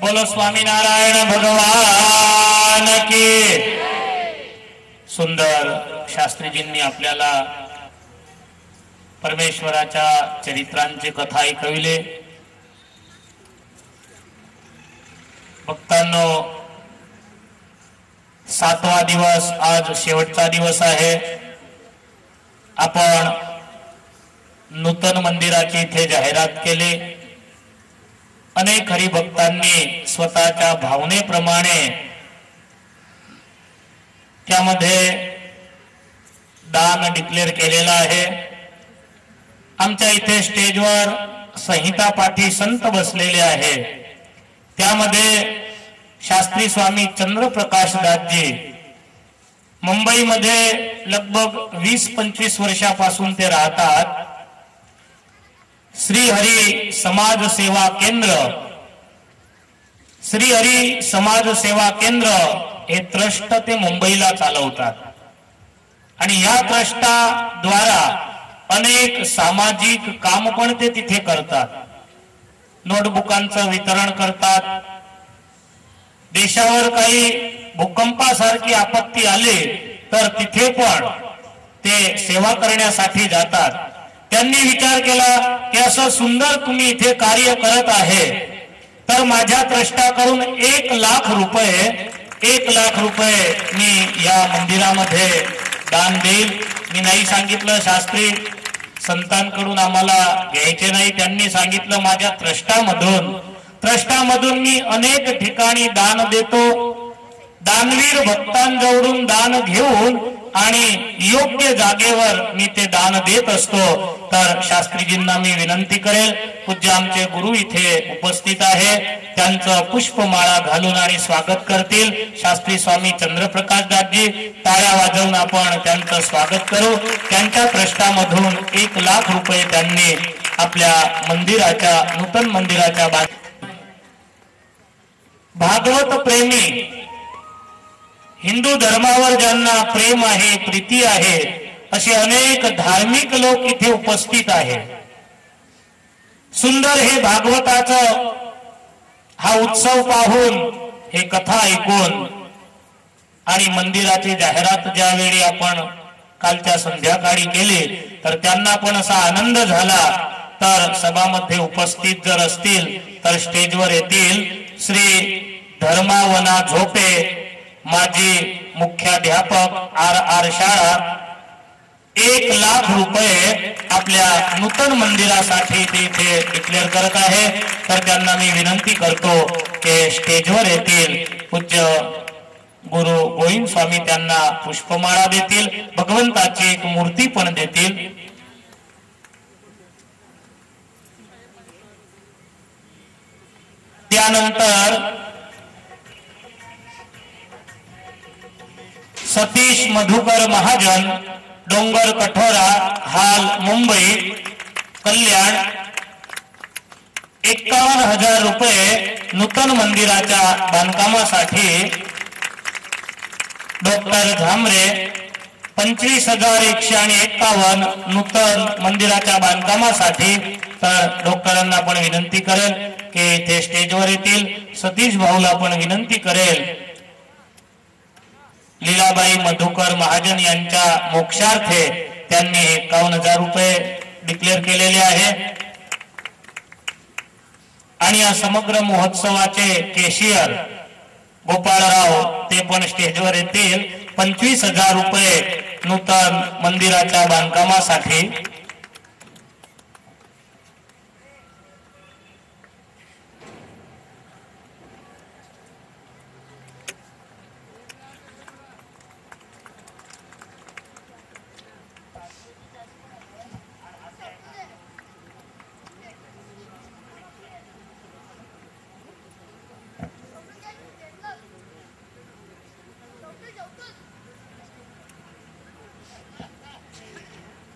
बोलो स्वामीनारायण भगवान की। सुंदर शास्त्रीजींनी आपल्याला परमेश्वराच्या चरित्रांची कथा ऐकविले। भक्तांनो, 7वा दिवस आज शेवटचा दिवस आहे। आपण नूतन मंदिराची इथे जाहिरात केली। अनेक हरिभक्तांनी स्वतःच्या भावनेप्रमाणे त्यामध्ये दान डिक्लेअर केलेलं आहे। आमच्या इथे स्टेजवर संहिता पाठी संत बसलेले आहे। त्यामध्ये शास्त्री स्वामी चंद्रप्रकाश दासजी मुंबईमध्ये लगभग 20-25 वर्षापासून ते राहतात। श्रीहरी समाज सेवा केंद्र, श्रीहरी समाज सेवा केंद्र हे ट्रस्ट ते मुंबईला चालवतात आणि या ट्रस्टाद्वारा अनेक सामाजिक काम पण ते तिथे करतात। नोटबुकांचं वितरण करतात। देशावर काही भूकंपासारखी आपत्ती आली तर तिथे पण ते सेवा करण्यासाठी जातात। त्यांनी विचार केला की असं सुंदर तुम्ही इथे कार्य करत आहे तर माझ्या ट्रस्टाकडून 1 लाख रुपये मी या मंदिरामध्ये दान देईल। मी नाही सांगितलं शास्त्री संतांकडून आम्हाला घ्यायचे नाही। त्यांनी सांगितलं माझ्या ट्रस्टामधून मी अनेक ठिकाणी दान देतो। दानवीर भक्तांजवळून दान घेऊन आणि योग्य जागेवर मी ते दान देत असतो। तर शास्त्रीजींना मी विनंती करेल, पूज्य आमचे गुरु इथे उपस्थित आहे, त्यांचं पुष्पमाळा घालून आणि स्वागत करतील शास्त्री स्वामी चंद्रप्रकाश दासजी। टाळ्या वाजवून आपण त्यांचं स्वागत करू। त्यांच्या ट्रस्टामधून 1 लाख रुपये त्यांनी आपल्या मंदिराच्या नूतन मंदिराच्या भागवत प्रेमी हिंदू धर्मावर ज्यांना प्रेम आहे, प्रीती आहे, असे अनेक धार्मिक लोक इथे उपस्थित आहेत। सुंदर हे भागवताचं हा उत्सव पाहून, हे कथा ऐकून आणि मंदिराची जाहिरात ज्यावेळी आपण कालच्या संध्याकाळी केली तर त्यांना पण असा आनंद झाला। तर सभामध्ये उपस्थित जर असतील तर स्टेजवर येतील। श्री धर्मावना झोपे माजी मुख्याध्यापक RR शाळा 1 लाख रुपये आपल्या नूतन मंदिरासाठी ते इथे डिक्लेअर करत आहे। तर त्यांना मी विनंती करतो की स्टेजवर येतील। पूज्य गुरु गोविंद स्वामी त्यांना पुष्पमाळा देतील, भगवंताची एक मूर्ती पण देतील। त्यानंतर सतीश मधुकर महाजन, डोंगर कठोरा, हाल मुंबई, कल्याण 51,000 रुपये नूतन मंदिराच्या बांधकामासाठी। डॉक्टर झांबरे 25,151 नूतन मंदिराच्या बांधकामासाठी। तर डॉक्टरांना पण विनंती करेल की ते स्टेजवर येतील। सतीश भाऊला पण विनंती करेल, लीलाबाई मधुकर महाजन यांच्या मोक्षार्थे त्यांनी 51,000 रुपये डिक्लेअर केलेले आहे। आणि या समग्र महोत्सवाचे केशियर गोपाळराव ते पण स्टेजवर येतील। 25,000 रुपये नूतन मंदिराच्या बांधकामासाठी।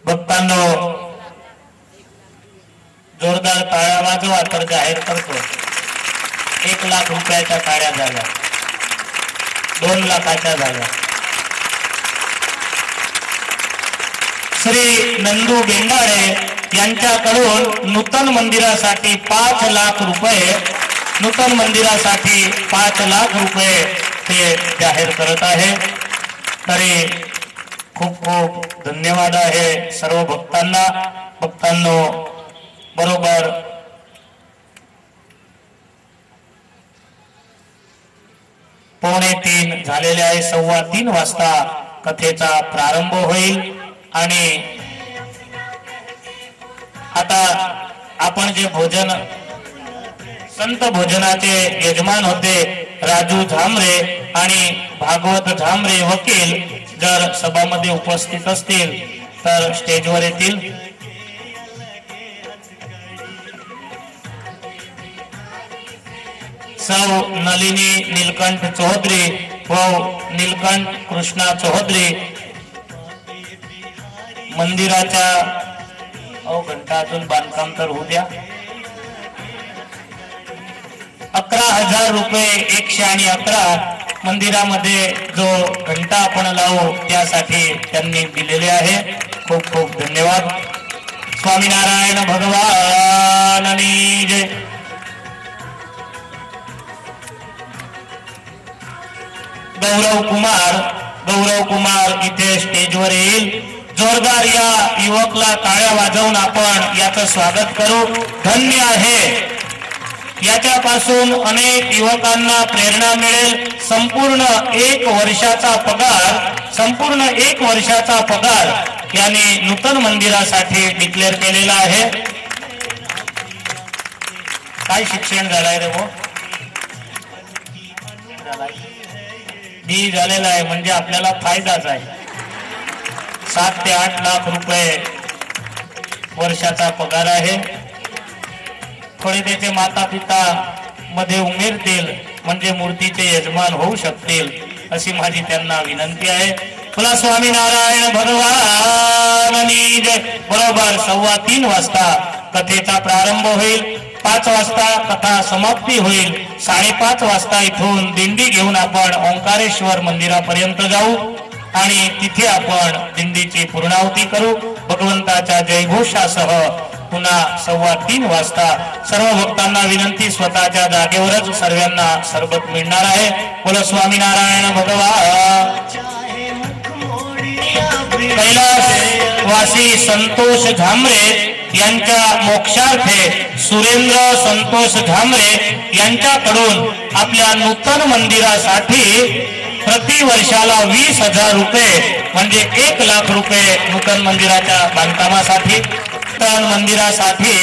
भक्तांनो, जोरदार टाळ्या वाजवा तर जाहीर करतो 1 लाख रुपयाच्या टाळ्या झाल्या, 2 लाखाच्या झाल्या। श्री नंदू बेंडाळे यांच्याकडून नूतन मंदिरासाठी 5 लाख रुपये नूतन मंदिरासाठी 5 लाख रुपये ते जाहीर करत आहे। तरी खूप खूप धन्यवाद आहे सर्व भक्तांनो। बरोबर 2:45 झालेले आहे। 3:15 वाजता कथेचा प्रारंभ होईल आणि आता आपण जे भोजन संत भोजनाचे यजमान होते राजू झांबरे आणि भागवत झांबरे वकील जर सभामध्ये उपस्थित असतील तर स्टेजवर येतील। सौ नलिनी नीलकंठ चौधरी व नीलकंठ कृष्णा चौधरी मंदिराच्या घंटा अजून बांधकाम तर होऊ द्या। 11,000 रुपये 111 मंदिरामध्ये जो घंटा आपण लावू त्यासाठी त्यांनी दिलेले आहे। खूप खूप धन्यवाद। स्वामीनारायण भगवाननी जय। गौरव कुमार इथे स्टेजवर येईल। जोरदार या युवकला टाळ्या वाजवून आपण याचं स्वागत करू। धन्य आहे, याच्यापासून अनेक युवकांना प्रेरणा मिळेल। संपूर्ण एक वर्षाचा पगार याने नूतन मंदिरासाठी डिक्लेअर केलेला आहे। काय शिक्षण झालंय रे वो? बी झालेला आहे म्हणजे आपल्याला फायदाच आहे। 7 ते 8 लाख रुपये वर्षाचा पगार आहे। थोडे त्याचे माता पिता मध्ये उमेरतील म्हणजे मूर्तीचे यजमान होऊ शकतील अशी माझी त्यांना विनंती आहे। तुला स्वामीनारायण भगवाननी जय। बरोबर 3:15 वाजता कथेचा प्रारंभ होईल। 5 वाजता कथा समाप्ती होईल। 5:30 वाजता इथून दिंडी घेऊन आपण ओंकारेश्वर मंदिरापर्यंत जाऊ आणि तिथे आपण दिंडीची पूर्णाहुती करू। भगवंताच्या जयघोषासह पुन्हा 3:15 वाजता सर्व भक्तांना विनंती, स्वतःच्या जागेवरच सर्वांना सरबत मिळणार आहे। बोला स्वामीनारायण भगवान। कैलासवासी संतोष झांबरे यांच्या मोक्षार्थे सुरेंद्र संतोष झांबरे यांच्याकडून आपल्या नूतन मंदिरासाठी प्रति वर्षाला 20,000 रुपये म्हणजे 1 लाख रुपये नूतन मंदिराच्या बांधकामासाठी, नूतन मंदिरासाठी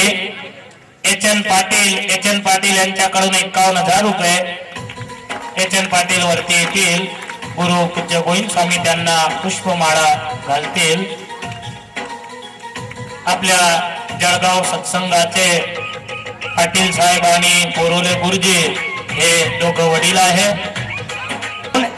एच.एन. पाटील यांच्याकडून 51,000 रुपये एच.एन. पाटील वरती येतील। गुरु पूज्य गोविंद स्वामी त्यांना पुष्पमाळा घालतील। आपल्या जळगाव सत्संगाचे पाटील साहेब आणि बोरोले गुरुजी हे दोघं वडील आहेत।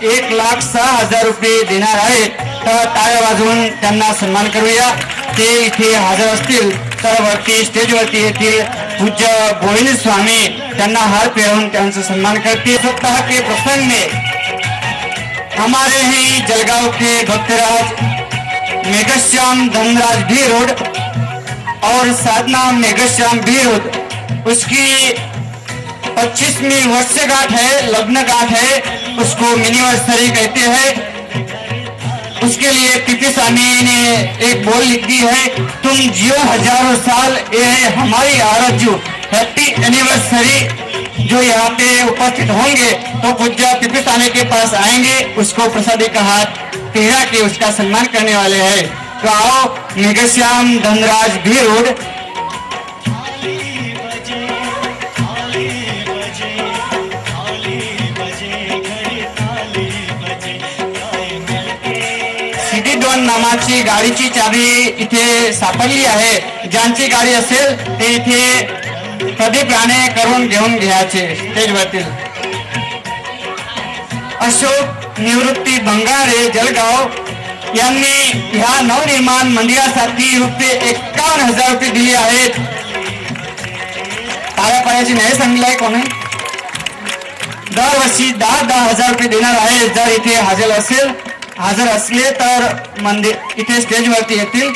1,06,000 रुपये देणार आहेत, तर टाळ्या वाजवून त्यांना सन्मान करूया। ते इथे हजर असतील तर वरती स्टेजवरती येतील। पूज्य गोविंद स्वामी त्यांना हार फेरवून त्यांचा सन्मान करते। सप्ताह के प्रसंग में हमारे ही जलगांव के भक्तराज मेघश्याम धनराज भी रोड और साधना मेघश्याम भी रोड, उसकी 25वीं वर्षगांठ है, लग्न गांठ है, उसको मिनीवर्सरी कहते हैं। उसके लिए पीपी स्वामी ने एक बोल लिख दी है, तुम जियो हजारों साल, ये है हमारी आरज़ू, हैप्पी एनिवर्सरी। जो यहाँ पे उपस्थित होंगे तो पूज्य पीपी स्वामी के पास आएंगे, उसको प्रसादी का हाथ फेरा के उसका सम्मान करने वाले हैं। तो आओ, मेघश्याम धनराज भी रोड। सिटी डॉन नामाची गाडीची चावी इथे सापडली आहे। ज्यांची गाडी असेल ते इथे प्रदीप राणे करून घेऊन घ्यायचे स्टेजवरतील। अशोक निवृत्ती बंगारे जळगाव यांनी ह्या नवनिर्माण मंदिरासाठी ₹51,000 रुपये दिले आहेत। टाळ्या पायाची नाही सांगितलंय कोणी। दरवर्षी 10,000 रुपये देणार आहे। जर इथे हजर असले तर मंदिर इथे स्टेजवरती येतील।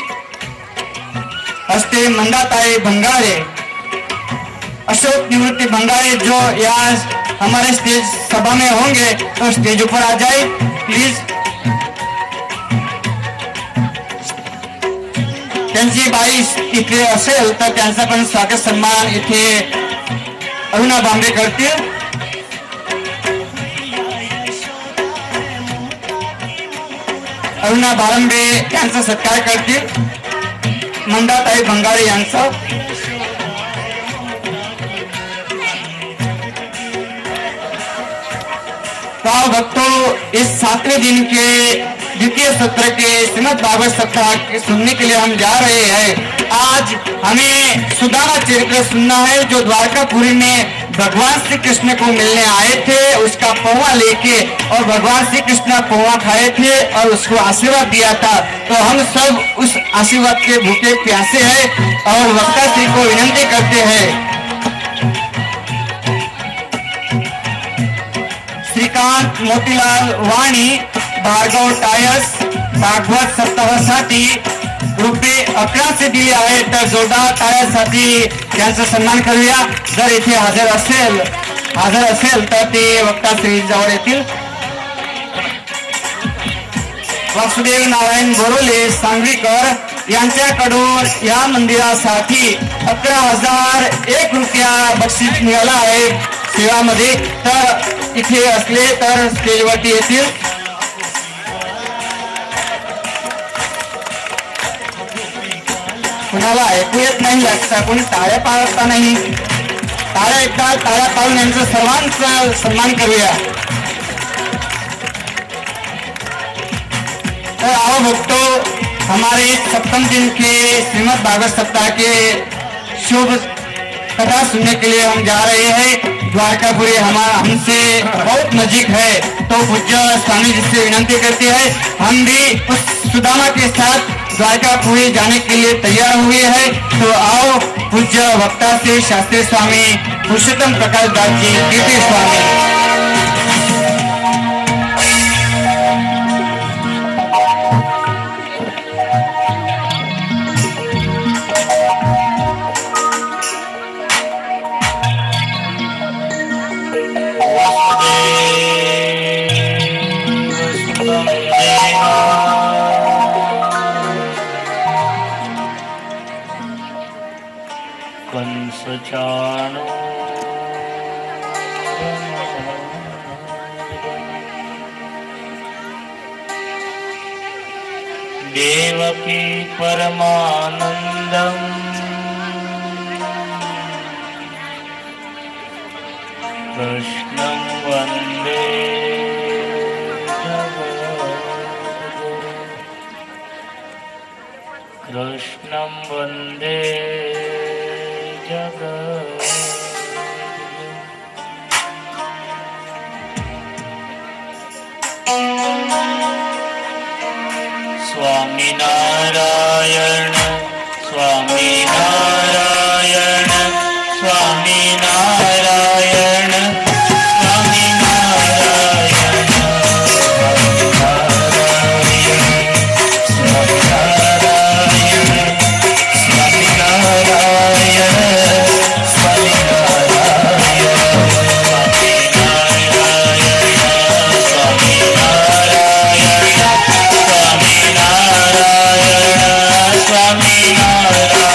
हस्ते मंदाताई बंगारे अशोक निवृत्ति भंगारे जो यहाँ हमारे स्टेज सभा में होंगे तो स्टेज ऊपर आ जाए प्लीज। त्यांची बाई इथे असेल तर त्यांचा पण स्वागत सन्मान इथे अरुणा बांबे करतील। अरुणा बारंबे यांचा सत्कार करतील। मंदाताई भंगारे यांचा। तो भक्तों, इस 7वें दिन के द्वितीय सत्र के श्रीमद् भागवत सप्ताह सुनने के लिए हम जा रहे हैं। आज हमें सुदामा चरित्र सुनना है जो द्वारकापुरी में भगवान श्री कृष्ण को मिलने आए थे, उसका पोहा लेके, और भगवान श्री कृष्ण पोहा खाए थे और उसको आशीर्वाद दिया था। तो हम सब उस आशीर्वाद के भूखे प्यासे हैं और वक्ता श्री को विनंती करते हैं, श्रीकांत मोतीलाल वाणी भार्गव टायर्स भागवत सप्ताहासाठी रुपये 11 दिले आहेत। तर जोरदार टाळ्यांसाठी त्यांचा सन्मान करूया। जर इथे हजर असेल तर ते वक्ता श्री जवळ येतील। वासुदेव नारायण बोरोले सांगवीकर यांच्याकडून या मंदिरासाठी 11,001 रुपया बक्षीस मिळाला आहे सेवामध्ये। तर इथे असले तर स्टेजवरती येतील। कुणाला ऐकू येत नाही लागता, कोणी टाळ्या पाळता नाही। टाळ्या पाळून यांचं सर्वांचा सन्मान करूया। तो आओ भक्तों, हमारे 7वें दिन के श्रीमद् भागवत सप्ताह के शुभ कथा सुनने के लिए हम जा रहे हैं। द्वारकापुरी हमसे बहुत नजीक है, तो पूज्य स्वामी जी से विनंती करते हैं, हम भी उस सुदामा के साथ द्वारकापुरी जाने के लिए तैयार हुए हैं। तो आओ पूज्य वक्ता श्री शास्त्री स्वामी पुरुषोत्तम प्रकाश दास जी कीर्ति स्वामी। कंस चाणो देवकी परमानंदम कृष्णं वंदे कृष्णं वंदे जगत्। स्वामी नारायण स्वामी नारायण स्वामी नारायण स्वामी नारायण स्वामी नारायण स्वामी नारायण स्वामी नारायण स्वामी नारायण स्वामी नारायण स्वामी नारायण स्वामी नारायण स्वामी नारायण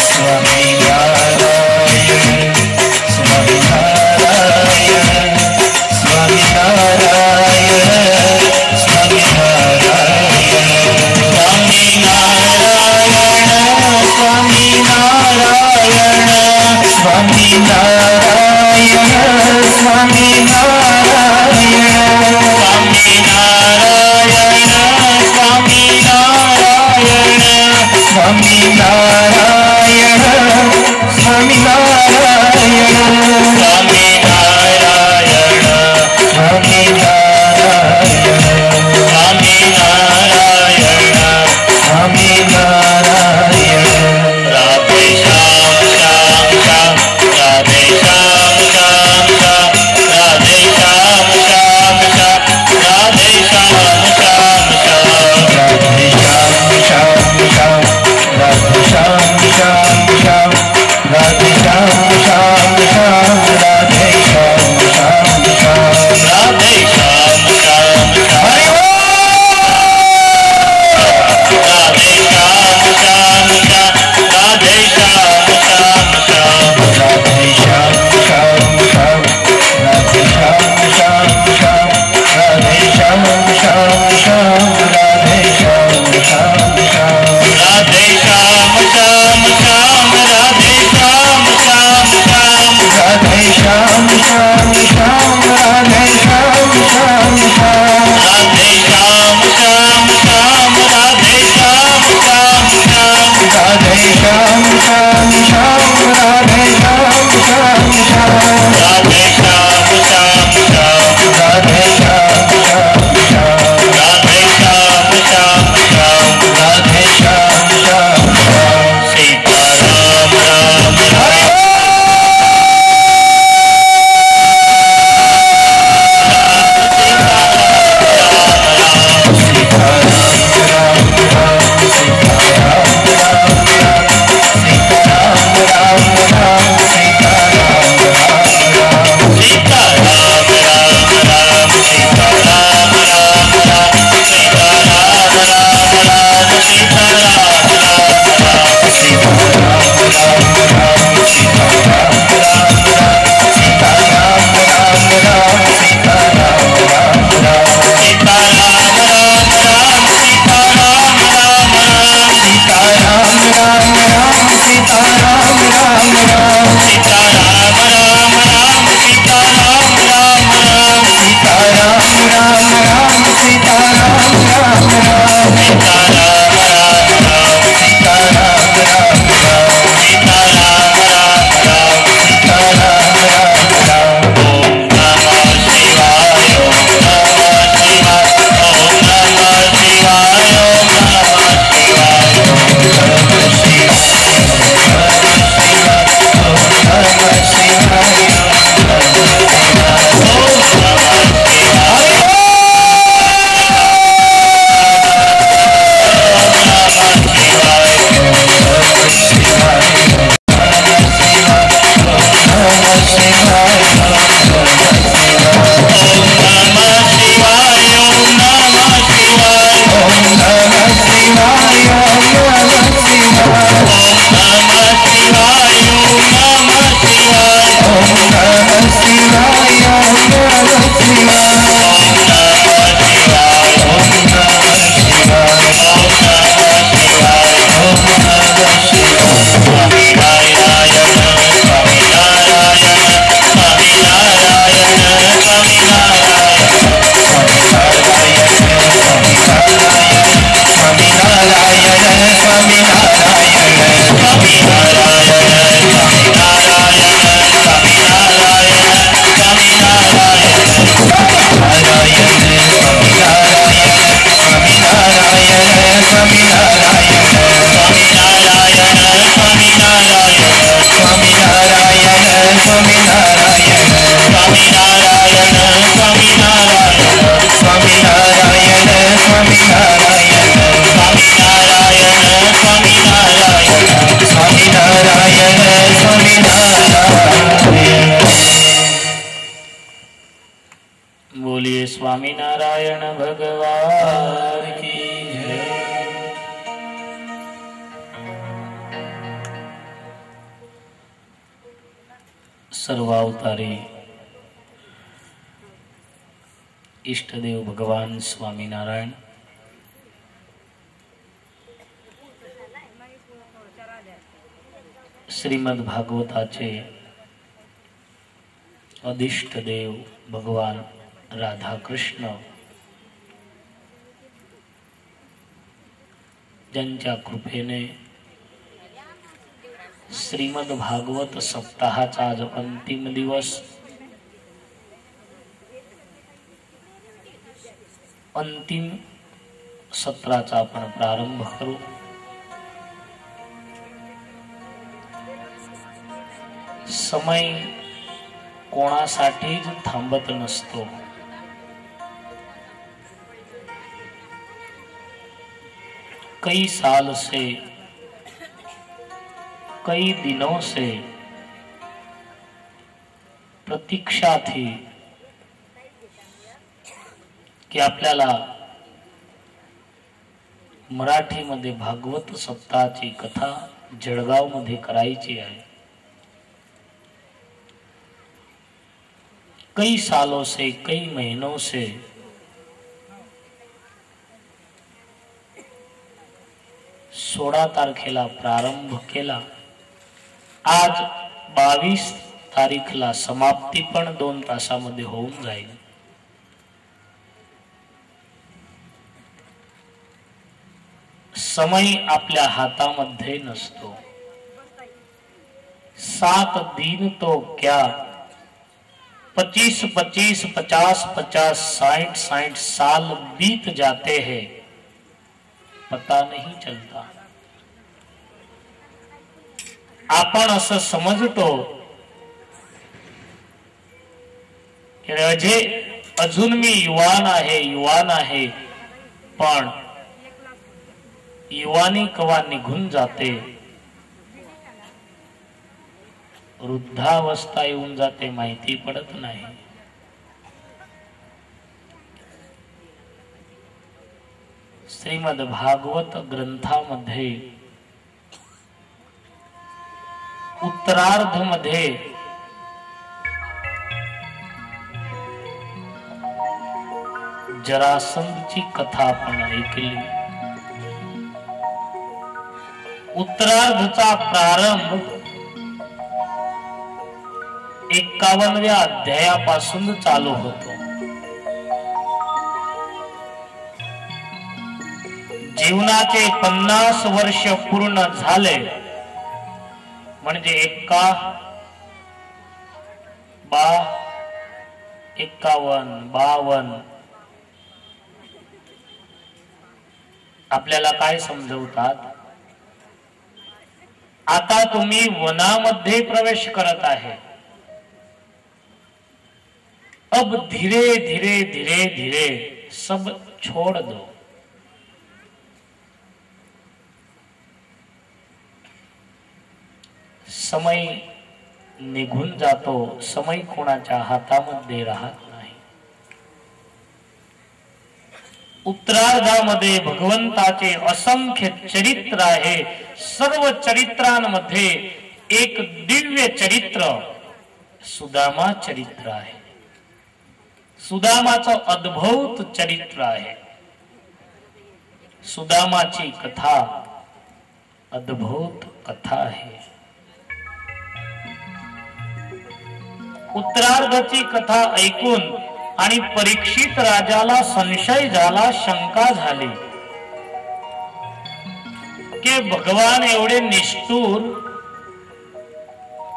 स्वामी नारायण बोलिए स्वामी नारायण भगवान की जय। सर्वावतारी इष्टदेव भगवान स्वामी नारायण श्रीमद भागवताचे अधिष्ट देव भगवान राधा कृष्ण ज्यांच्या कृपेने श्रीमद भागवत सप्ताहाचा आज अंतिम दिवस, अंतिम सत्राचा आपण प्रारंभ करू। समय कोणासाठीच थांबत नसतो। कई साल से, कई दिनों से प्रतीक्षा थी की आपल्याला मराठीमध्ये भागवत सप्ताहाची कथा जळगाव मध्ये करायची आहे। कई सालों से, कई महीनों से सोळा तारखेला प्रारंभ केला। आज 22 तारीखला समाप्ती पण 2 तासामध्ये होऊन जाईल। समय आपल्या हातामध्ये नसतो। 7 दिन तो क्या, 25 25 50 50 60 60 साल बीत जाते हैं, पता नहीं चलता। आपण असं समजतो की अजून मी युवान आहे, पण युवानी कवा निघून जाते, वृद्धावस्था येऊन जाते, माहिती पडत नाही। श्रीमद भागवत ग्रंथामध्ये उत्तरार्ध मध्ये जरासंधची कथा आपण ऐकली। उत्तरार्धचा प्रारंभ 51व्या अध्यायापासून चालू होतो। जीवनाचे 50 वर्ष पूर्ण झाले म्हणजे 51 52 आपल्याला काय समजवतात, आता तुम्ही वनामध्ये प्रवेश करत आहे। अब धीरे धीरे धीरे धीरे सब छोड़ दो। समय निघून जातो, समय कोणाच्या हातामध्ये राहत नाही। उत्तरार्धामध्ये भगवंताचे असंख्य चरित्र आहे। सर्व चरित्रांमध्ये एक दिव्य चरित्र सुदामा चरित्र आहे। सुदामाचं अद्भुत चरित्र आहे. सुदामाची कथा अद्भुत कथा आहे. उत्तरार्धाची कथा ऐकून आणि परीक्षित राजाला संशय झाला, शंका झाली की भगवान एवढे निष्ठुर,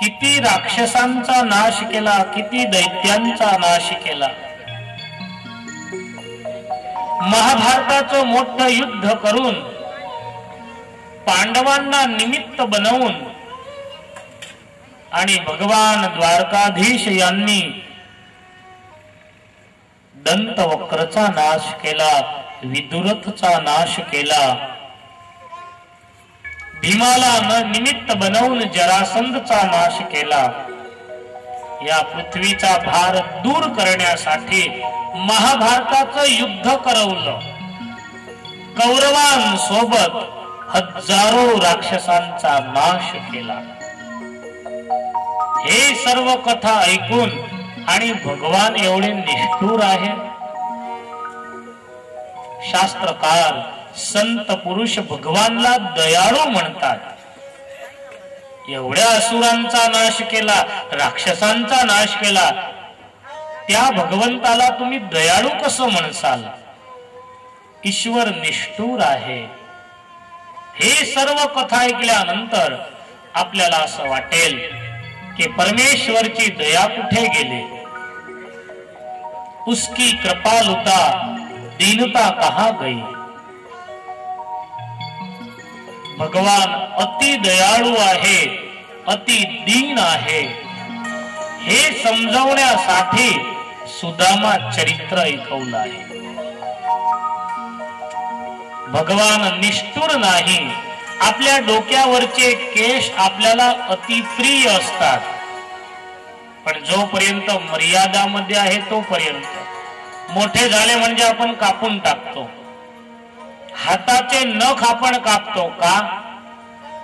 किती राक्षसांचा नाश केला, किती दैत्यांचा नाश केला. महाभारताचं मोठं युद्ध करून पांडवांना निमित्त बनवून आणि भगवान द्वारकाधीश यांनी दंतवक्रचा नाश केला, विदुरथचा नाश केला. भीमाला निमित्त बनवून जरासंधचा नाश केला. या पृथ्वीचा भार दूर करण्यासाठी महाभारताचं युद्ध करवलं. कौरवांसोबत हजारो राक्षसांचा नाश केला. हे सर्व कथा ऐकून आणि भगवान एवढे निष्ठुर आहे. शास्त्रकार संत पुरुष भगवानला दयाळू म्हणतात. एवढ्या असुरांचा नाश केला, राक्षसांचा नाश केला, त्या भगवंताला तुम्ही दयाळू कसं म्हणसाल? ईश्वर निष्ठुर आहे. हे सर्व कथा ऐकल्यानंतर आपल्याला असं वाटेल कि परमेश्वरची दया कुठे गेली, उसकी कृपालुता दीनता कहां गई. भगवान अति दयाळू आहे, अति दीन आहे, हे समजवण्यासाठी सुदामा चरित्र ऐकवलं आहे. भगवान निष्ठुर नाही. आपल्या डोक्यावरचे केश आपल्याला अतिप्रिय असतात, पण जोपर्यंत मर्यादामध्ये आहे तोपर्यंत. मोठे झाले म्हणजे आपण कापून टाकतो. हाताचे नख आपण कापतो का?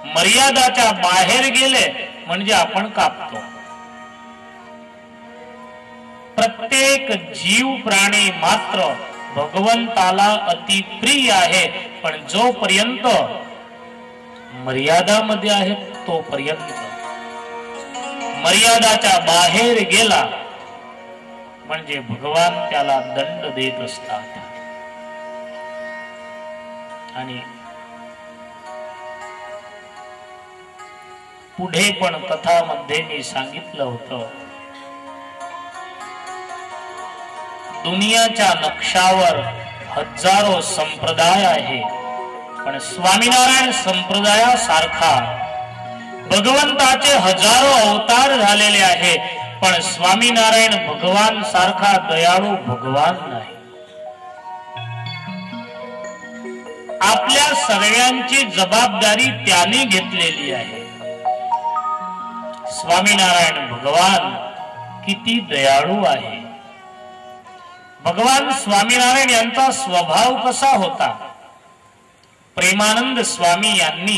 मर्यादाच्या बाहेर गेले म्हणजे आपण कापतो. प्रत्येक जीव प्राणी मात्र भगवंताला अतिप्रिय आहे, पण जोपर्यंत मर्यादामध्ये आहे तोपर्यंत. मर्यादाच्या बाहेर गेला म्हणजे भगवान त्याला दंड देत असतात. आणि पुढे पण कथामध्ये मी सांगितलं होतं, दुनियाच्या नक्षावर हजारो संप्रदाय आहे, पण स्वामीनारायण संप्रदायासारखा भगवंताचे हजारो अवतार झालेले आहे, पण स्वामीनारायण भगवान सारखा दयाळू भगवान नाही. आपल्या सर्वांची जबाबदारी त्याने घेतलेली आहे. स्वामीनारायण भगवान किती दयाळू आहे. भगवान स्वामीनारायण यांचा स्वभाव कसा होता? प्रेमानंद स्वामी यांनी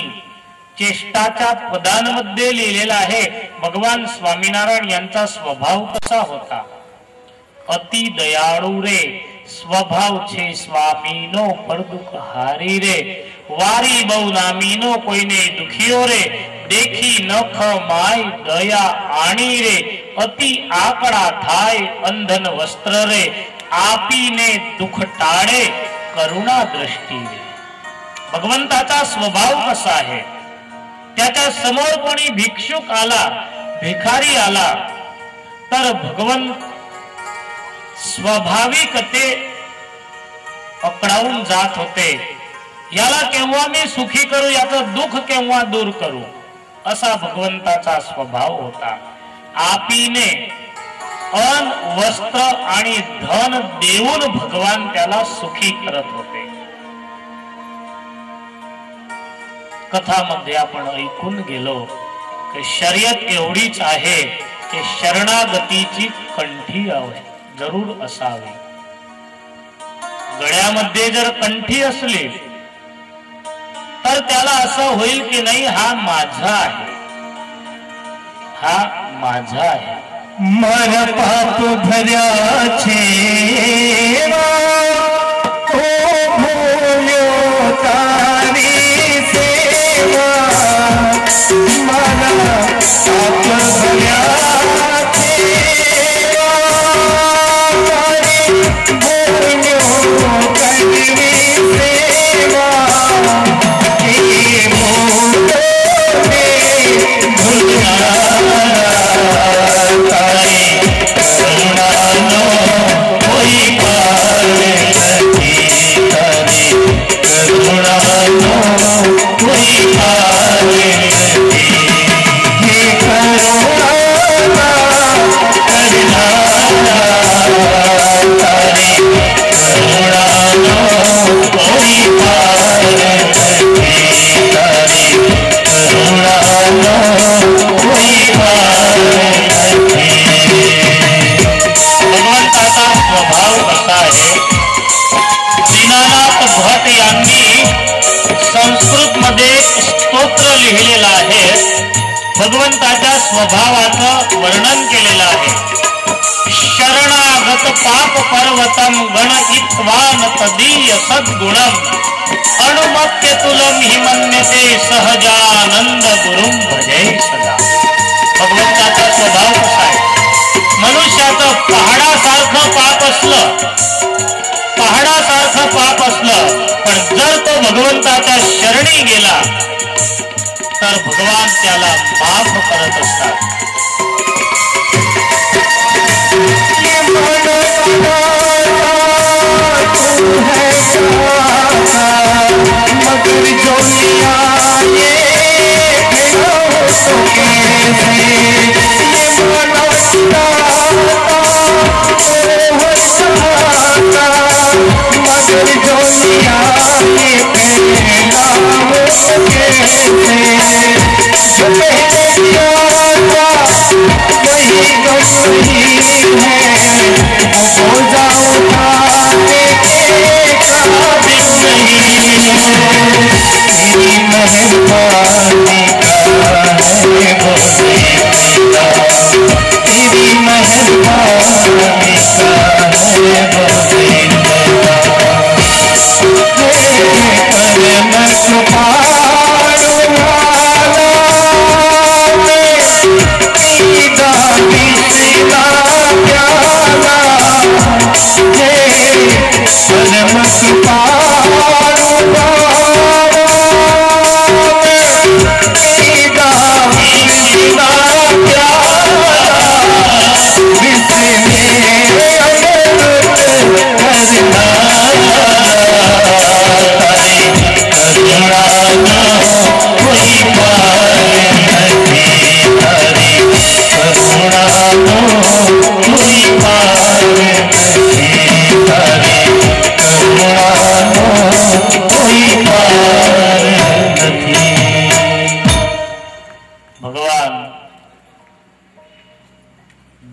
चेष्टाच्या पदांमध्ये लिहिलेला आहे भगवान स्वामीनारायण यांचा स्वभाव कसा होता. अति दयाळू रे स्वभाव छे स्वामीनो पर दुख हारी रे, वारी बहु नामीनो कोઈને दुखियो रे, देखी नख माय दया आणी रे, अति आकड़ा थाय अंधन वस्त्र रे, आपीने दुख टाळे करुणा दृष्टी रे. भगवंताचा स्वभाव कसा आहे? त्याच्या समोर कोणी भिक्षुक आला, भिकारी आला, तर भगवंत स्वाभाविक ते अकडावून जात होते. याला केव्हा मी सुखी करू, याचं दुःख केव्हा दूर करू, असा भगवंताचा स्वभाव होता. आपीने अन्न, वस्त्र आणि धन देऊन भगवान त्याला सुखी करत होते. कथामध्ये आपण ऐकून गेलो की शर्यत एवढीच आहे की शरणागतीची कंठी जरूर असावी. गळ्यामध्ये जर कंठी असली तर त्याला असं होईल की नाही, हा माझा आहे, हा माझा आहे. मारा पाप भर्या छे स्तोत्र लिहिलेलं आहे. भगवंताच्या स्वभावाचं वर्णन केलेलं आहे. शरणागत पाप पर्वतम गण इत्वान तदीय सद्गुणम अनुमत्य तुलम हि मन्यते सहजानंद गुरुम भजे सदा. भगवंताचा स्वभाव कसा आहे? मनुष्याचं पहाडासारखं पाप असलं पण जर तो भगवंताच्या शरणी गेला तर भगवान त्याला माफ करत असतात. मगर जो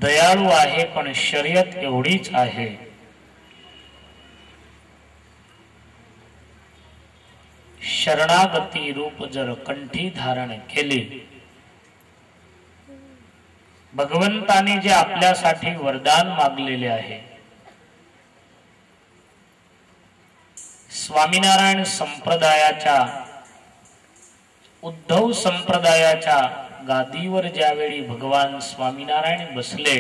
दयाळू आहे पण शर्यत एवढीच आहे. शरणागती रूप जर कंठी धारण केले, भगवंताने जे आपल्यासाठी वरदान मागलेले आहे, स्वामीनारायण संप्रदायाच्या उद्धव संप्रदायाच्या गादीवर ज्यावेळी भगवान स्वामीनारायण बसले,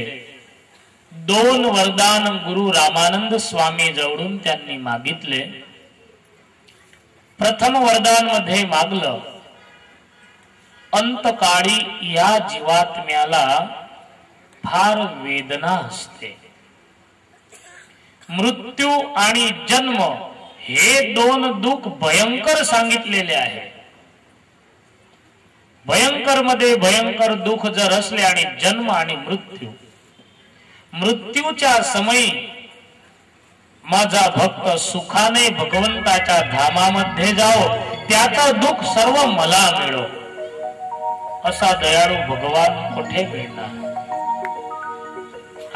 दोन वरदान गुरु रामानंद स्वामी जवळून त्यांनी मागितले. प्रथम वरदान मध्ये मागलं, अंतकाळी या जीवात्म्याला फार वेदना असते. मृत्यू आणि जन्म हे दोन दुःख भयंकर सांगितलेले आहे. भयंकर मध्ये भयंकर दुःख जर असले आणि जन्म आणि मृत्यूच्या समयी माझा भक्त सुखाने भगवंताच्या धामामध्ये जाओ, त्याचं दुःख सर्व मला मिळो, असा दयाळू भगवान कुठे मिळणार.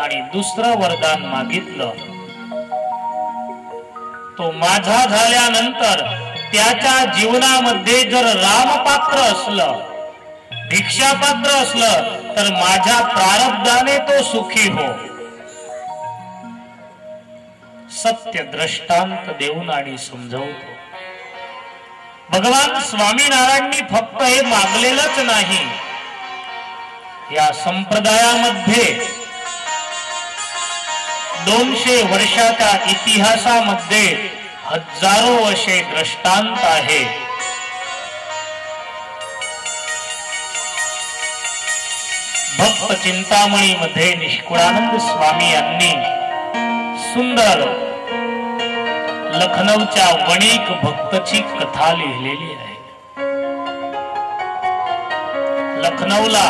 आणि दुसरं वरदान मागितलं, तो माझा झाल्यानंतर त्याच्या जीवनामध्ये जर रामपात्र असलं, भिक्षापात्र असलं, तर माझ्या प्रारब्धाने तो सुखी हो. सत्य दृष्टांत देऊन आणि समजवतो. भगवान स्वामीनारायणांनी फक्त हे मागलेलंच नाही, या संप्रदायामध्ये 200 वर्षाच्या इतिहासामध्ये हजारो असे दृष्टांत आहे. भक्त चिंतामणी मध्ये निष्कुळानंद स्वामी यांनी सुंदर लखनौच्या वणिक भक्तची कथा लिहिलेली आहे. लखनौला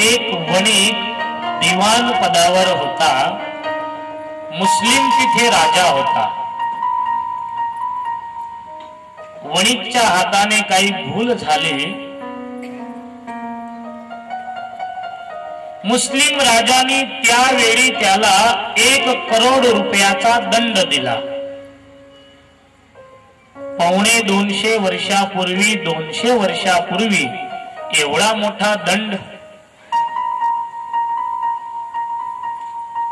एक वणिक दिवाण पदावर होता. मुस्लिम तिथे राजा होता. वणिकच्या हाताने काही भूल झाली. मुस्लिम राजाने त्यावेळी त्याला 1 करोड रुपयाचा दंड दिला. पावणे 200 वर्षापूर्वी 200 वर्षापूर्वी एवढा मोठा दंड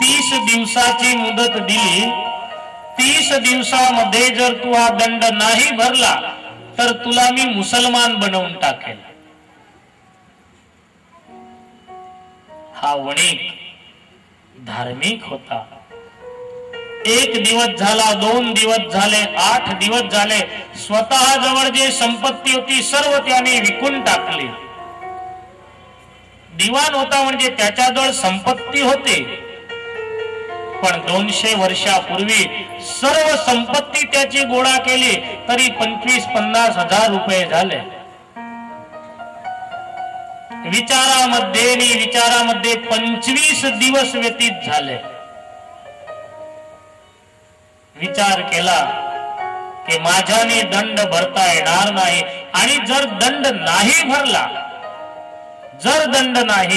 30 दिवसाची मुदत दिली. 30 दिवसामध्ये जर तू हा दंड नाही भरला तर तुला मी मुसलमान बनवून टाकेल. हा वणिक धार्मिक होता. 1 दिवस झाला, 2 दिवस झाले, 8 दिवस झाले. स्वतः जवळ जे संपत्ती होती सर्व त्याने विकून टाकली. दिवाण होता म्हणजे त्याच्याजवळ संपत्ती होते, पण 200 वर्षापूर्वी सर्व संपत्ती त्याची गोळा केली तरी 25-50 हजार रुपये झाले. विचारामध्ये 25 दिवस व्यतीत झाले. विचार केला की माझ्याने दंड भरता येणार नाही, आणि जर दंड नाही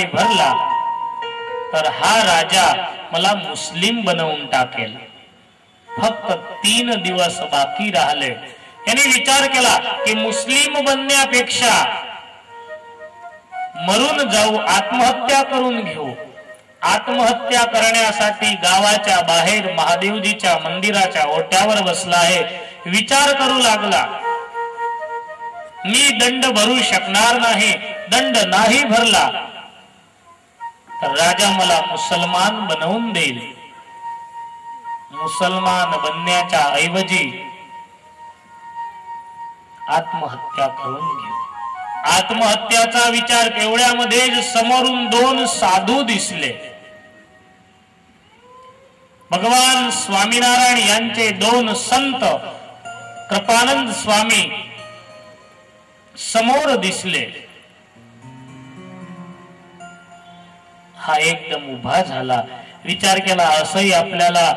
भरला तर हा राजा मला मुस्लिम बनवून टाकेल. फक्त 3 दिवस बाकी राहिले. याने विचार केला की मुस्लिम बनण्यापेक्षा मरून जाऊ, आत्महत्या करून घेऊ. आत्महत्या करण्यासाठी गावाच्या बाहेर महादेवजीच्या मंदिराच्या ओट्यावर बसला आहे. विचार करू लागला, मी दंड भरू शकणार नाही. दंड नाही भरला तर राजा मला मुसलमान बनवून देईल. मुसलमान बनण्याच्या ऐवजी आत्महत्या करून घेऊ. आत्महत्याचा विचार केवढ्यामध्ये समोरून 2 साधू दिसले. भगवान स्वामीनारायण यांचे 2 संत कृपानंद स्वामी समोर दिसले. हा एकदम उभा झाला. विचार केला, असंही आपल्याला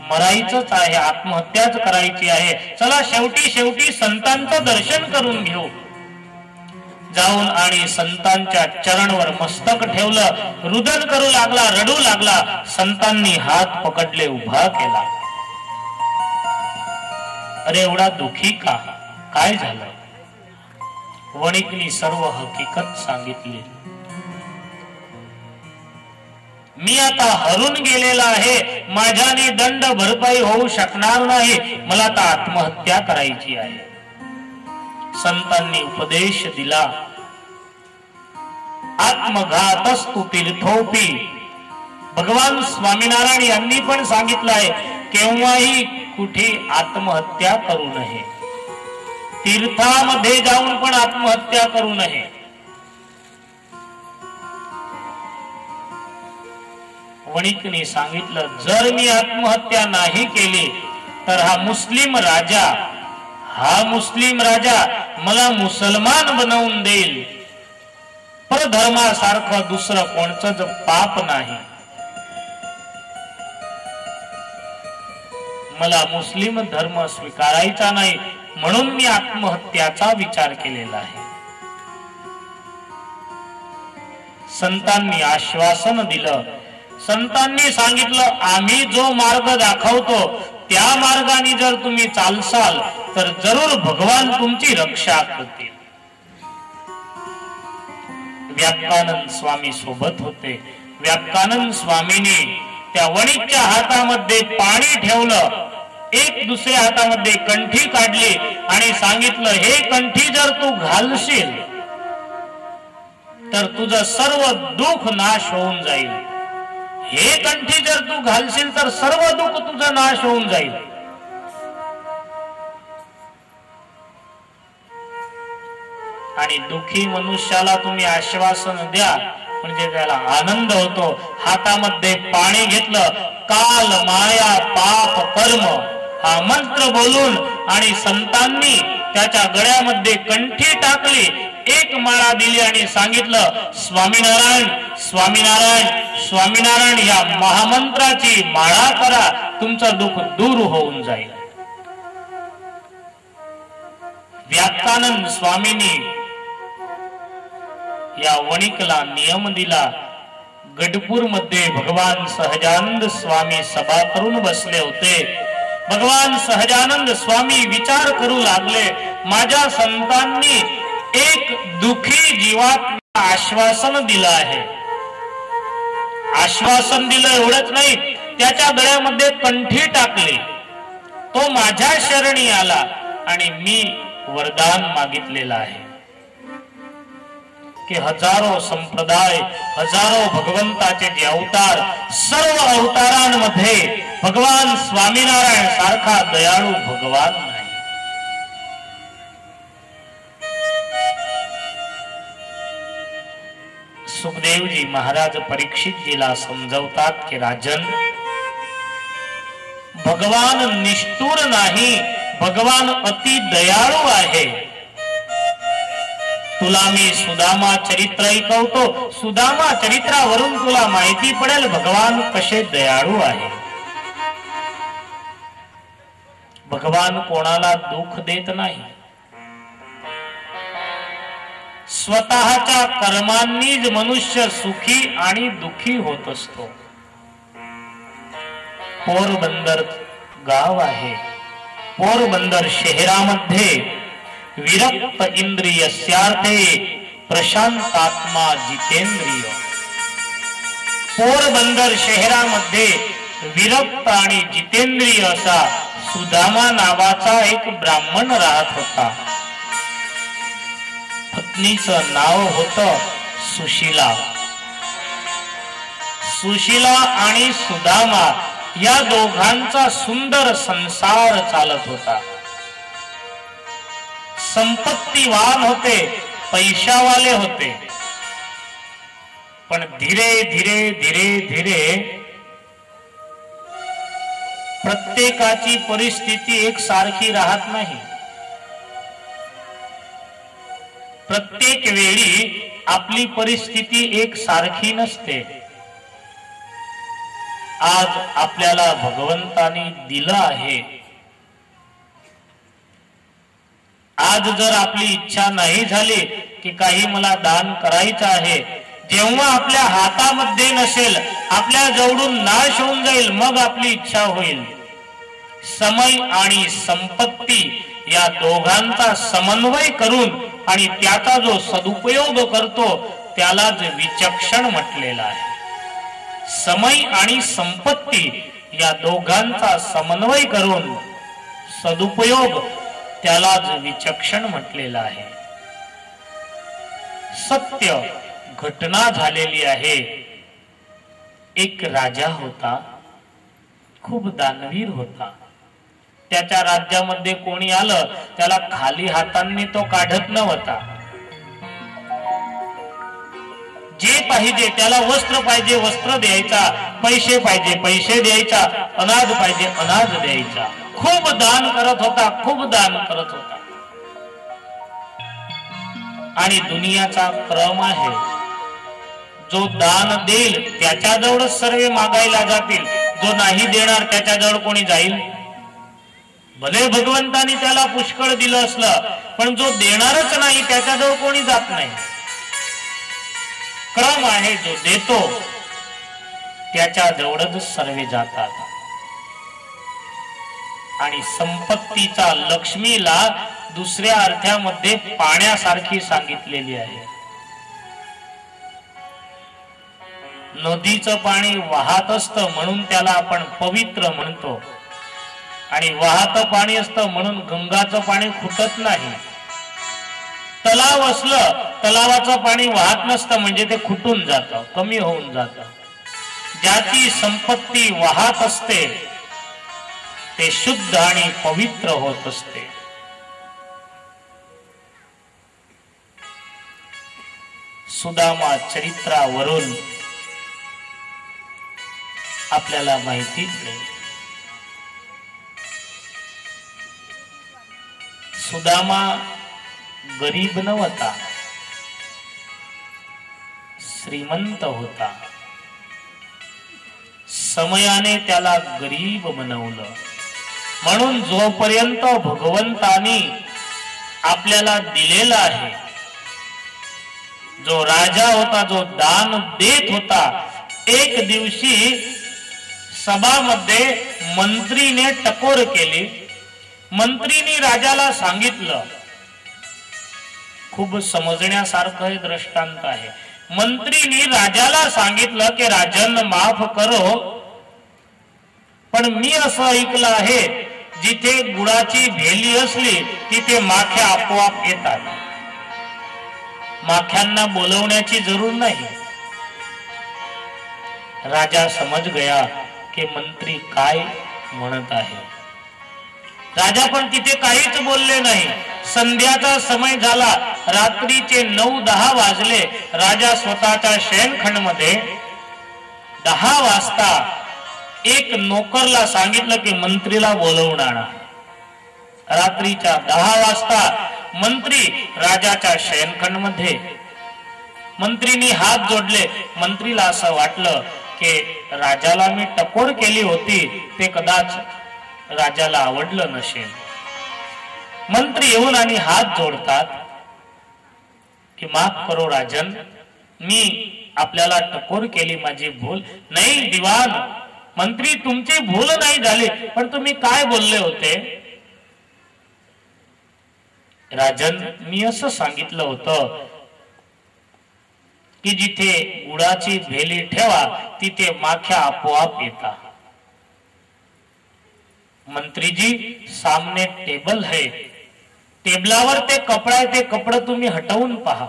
मरायचंच आहे, आत्महत्याच करायची आहे. चला शेवटी संतांचं दर्शन करून घेऊ. जाऊन आणि संतांच्या चरणवर मस्तक ठेवलं. रुदन करू लागला, रडू लागला. संतांनी हात पकडले, उभा केला. अरे एवढा दुखी का? काय झालं? वणिकनी सर्व हकीकत सांगितली. मी आता हरून गेलेला आहे, माझ्याने दंड भरपाई होऊ शकणार नाही, मला आता आत्महत्या करायची आहे. संतांनी उपदेश दिला, आत्मघातस्तु तीर्थोपी. भगवान स्वामीनारायण यांनी पण सांगितलं आहे, केव्हाही कुठे आत्महत्या करू नये. तीर्थामध्ये जाऊन पण आत्महत्या करू नये. वणिकने सांगितलं, जर मी आत्महत्या नाही केली तर हा मुस्लिम राजा मला मुसलमान बनवून देईल. परधर्मासारखं दुसरं कोणचंच पाप नाही. मला मुस्लिम धर्म स्वीकारायचा नाही, म्हणून मी आत्महत्याचा विचार केलेला आहे. संतांनी आश्वासन दिलं. संतांनी सांगितलं, आम्ही जो मार्ग दाखवतो त्या मार्गाने जर तुम्ही चालसाल तर जरूर भगवान तुमची रक्षा करतील. व्यापकानंद स्वामी सोबत होते. व्यापकानंद स्वामींनी त्या वणिकच्या हातामध्ये पाणी ठेवलं, एक दुसऱ्या हातामध्ये कंठी काढली आणि सांगितलं, हे कंठी जर तू घालशील तर तुझं सर्व दुःख नाश होऊन जाईल. हे कंठी जर तू घालशील तर सर्व दुःख तुझं नाश होऊन जाईल. आणि दुःखी मनुष्याला तुम्ही आश्वासन द्या म्हणजे त्याला आनंद होतो. हातामध्ये पाणी घेतलं, काल माया पाप कर्म हा मंत्र बोलून आणि संतांनी त्याच्या गळ्यामध्ये कंठी टाकली, एक माळा दिली आणि सांगितलं, स्वामीनारायण स्वामीनारायण स्वामीनारायण या महामंत्राची माळा करा, तुमचं दुःख दूर होऊन जाईल. व्यापकानंद स्वामींनी या वणिकला नियम दिला. गडपूर मध्ये भगवान सहजानंद स्वामी सभा करून बसले होते. भगवान सहजानंद स्वामी विचार करू लागले, माझ्या संतांनी एक दुखी जीवात आश्वासन दिलं आहे. आश्वासन दिलं एवढंच नाही, त्याच्या गळ्यामध्ये कंठी टाकली. तो माझ्या शरणी आला आणि मी वरदान मागितलेलं आहे की हजारो संप्रदाय, हजारो भगवंताचे जे अवतार, सर्व अवतारांमध्ये भगवान स्वामीनारायण सारखा दयाळू भगवान नाही. सुखदेवजी महाराज परीक्षितजीला समजवतात की राजन, भगवान निष्ठुर नाही, भगवान अति दयाळू आहे. तुला मी सुदामा चरित्र ऐकवतो, सुदामा चरित्रावरून तुला माहिती पडेल भगवान कसे दयाळू आहे. भगवान कोणाला दुःख देत नाही. स्वतःच्या कर्मांनीच मनुष्य सुखी आणि दुखी होत असतो. पोरबंदर गाव आहे. पोरबंदर शहरामध्ये विरक्त इंद्रियस्यार्थे प्रशांतात्मा जितेंद्रिय. पोरबंदर शहरामध्ये विरक्त आणि जितेंद्रिय असा सुदामा नावाचा एक ब्राह्मण राहत होता. पत्नीचं नाव होतं सुशीला. सुशीला आणि सुदामा या दोघांचा सुंदर संसार चालत होता. संपत्तीवान होते, पैशावाले होते. पण धीरे धीरे धीरे धीरे प्रत्येकाची परिस्थिती एक सारखी राहत नाही. प्रत्येक वेळी आपली परिस्थिती एक सारखी नसते. आज आपल्याला भगवंतानी दिलं आहे. आज जर आपली इच्छा नाही झाली की काही मला दान करायचं आहे, जेव्हा आपल्या हातामध्ये नसेल, आपल्या जवळून नाश होऊन जाईल, मग आपली इच्छा होईल. समय आणि संपत्ती या दोघांचा समन्वय करून आणि त्याचा जो सदुपयोग करतो त्यालाच विचक्षण म्हटलेला आहे. समय आणि संपत्ती या दोघांचा समन्वय करून सदुपयोग त्यालाच विचक्षण म्हटलेला आहे. सत्य घटना झालेली आहे. एक राजा होता, खूप दानवीर होता. त्याच्या राज्यामध्ये कोणी आलं त्याला खाली हातांनी तो काढत नव्हता. जे पाहिजे त्याला, वस्त्र पाहिजे वस्त्र द्यायचा, पैसे पाहिजे पैसे द्यायचा, अनाज पाहिजे अनाज द्यायचा. खूप दान करत होता, खूप दान करत होता. आणि दुनियाचा क्रम आहे, जो दान देईल त्याच्याजवळच सर्व मागायला जातील, जो नाही देणार त्याच्याजवळ कोणी जाईल. भले भगवंतानी त्याला पुष्कळ दिलं असलं, पण जो देणारच नाही त्याच्याजवळ कोणी जात नाही. क्रम आहे, जो देतो त्याच्या जवळच सर्वे जातात. आणि संपत्तीचा लक्ष्मीला दुसऱ्या अर्थामध्ये पाण्यासारखी सांगितलेली आहे. नदीचं पाणी वाहत असतं म्हणून त्याला आपण पवित्र म्हणतो, आणि वाहत पाणी असतं म्हणून गंगाचं पाणी खुटत नाही. तलाव असलं, तलावाचं पाणी वाहत नसतं म्हणजे ते खुटून जातं, कमी होऊन जातं. ज्याची संपत्ती वाहत असते ते शुद्ध आणि पवित्र होत असते. सुदामा चरित्रावरून आपल्याला माहिती पडेल. सुदामा गरीब नव्हता, श्रीमंत होता. समयाने त्याला गरीब बनवलं. म्हणून जोपर्यंत भगवंतानी आपल्याला दिलेला आहे, जो राजा होता, जो दान देत होता, एक दिवशी सभामध्ये मंत्रीने टकोर केली. मंत्रीने राजाला सांगितलं, खूप समजण्यासारखं हे दृष्टांत आहे. मंत्रीने राजाला सांगितलं की राजन माफ करो, पण मी असं ऐकलं आहे जिथे गुळाची भेली असली तिथे माख्या आपोआप येतात. माख्यांना बोलवण्याची जरूर नाही. राजा समज गया की मंत्री काय म्हणत आहे. राजा पण तिथे काहीच बोलले नाही. संध्याचा समय झाला. रात्रीचे 9-10 वाजले. राजा स्वतःच्या शयनखंड मध्ये 10 वाजता एक नोकरला सांगितलं की मंत्रीला बोलवून आणा. रात्रीच्या 10 वाजता मंत्री राजाच्या शयनखंड मध्ये. मंत्रीनी हात जोडले. मंत्रीला असं वाटलं की राजाला मी टकोर केली होती ते कदाच राजाला आवडलं नसेल. मंत्री येऊन आणि हात जोडतात की माफ करो राजन, मी आपल्याला टकोर केली, माझी भूल नाही. दिवाण मंत्री, तुमची भूल नाही झाली, पण तुम्ही काय बोलले होते. राजन, मी असं सांगितलं होतं की जिथे गुळाची भेली ठेवा तिथे माख्या आपोआप येतात. मंत्री जी, सामने टेबल है, टेबलावर ते कपडा आहे, ते कपडं तुम्ही हटवून पहा.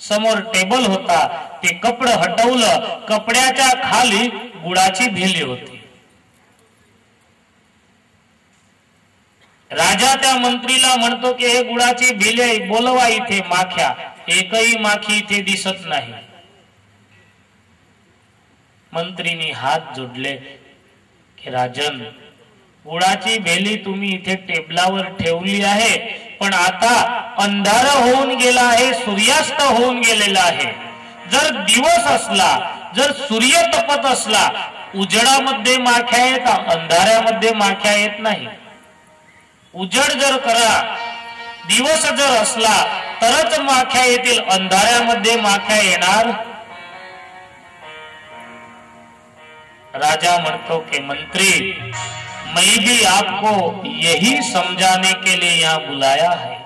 समोर टेबल होता, ते कपडं हटवलं. कपड्याच्या खाली गुळाची भेली होती. राजा त्या मंत्रीला म्हणतो की हे गुळाची भेली, बोलवा इथे माख्या. एकही माखी इथे दिसत नाही. मंत्रीने हात जोडले की राजन, गुळाची भेली तुम्ही इथे टेबलावर ठेवली आहे, पण आता अंधार होऊन गेला आहे, सूर्यास्त होऊन गेलेला आहे. जर दिवस असला, जर सूर्य तपत असला, उजेडामध्ये माख्या येतात, अंधाऱ्यामध्ये माख्या येत नाही. उजेड जर करा, दिवस जर असला तरच माख्या येतील, अंधाऱ्यामध्ये माख्या येणार. राजा म्हणतो कि मंत्री, मैं भी आपको यही समझाने के लिए यहाँ बुलाया है.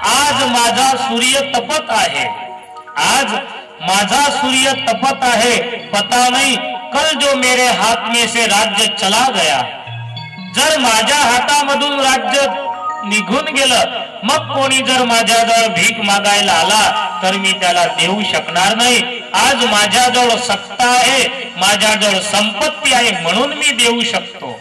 आज माझा सूर्य तपत आहे, आज माझा सूर्य तपत आहे. पता नहीं कल जो मेरे हाथ में से राज्य चला गया, जर माझ्या हातामधून राज्य निघून गेलं, मग कोणी जर माझ्याजवळ भीक मागायला आला तर मी त्याला देऊ शकणार नाही. आज माझ्याजवळ सत्ता आहे, माझ्याजवळ संपत्ती आहे, म्हणून मी देऊ शकतो.